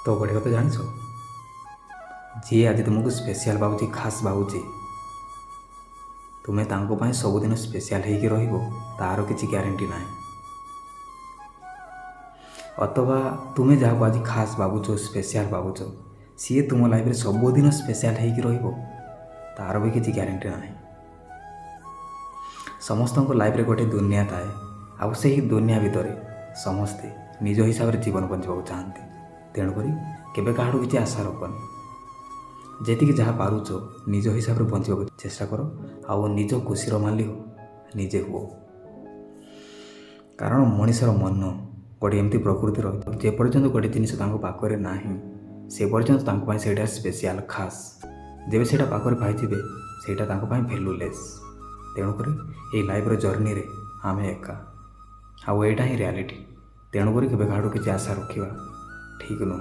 तो गोटे कथा जान जी आज तुमको स्पेशल भावुची खास भावुची तुम्हें तांको पाए सबुदिन स्पेशल होगी तार किसी ग्यारंटी ना अथवा तुम्हें जहाँ आज खास भावुच स्पेशल भावुच सी तुम लाइफ में सबुदिन स्पेशल होगी तार भी किसी ग्यारंटी ना। समस्त लाइफ रे गोटे दुनिया थाए आ से ही दुनिया भितर समस्ते निज हिसाब से जीवन बंचा चाहती तेणुक केवे कहाड़ू किसी आशा रखनी जी जहाँ पारुच निज हिसाब से बंचा चेष्टा कर आ निज खुशीर मालिक निजे हुओ कारण मनीषर मन गोटे एमती प्रकृति रही जे पर्यंत गोटे जिनस पाखे ना से पर्यंत से स्पेशल खास जब से पाखे पाइबे से भैल्यूलेस तेणुक ये लाइफ जर्नी रे आम एका आईटा ही रियालीटी तेणुक केवे कहाड़ू किसी आशा रखा ठीक नुह।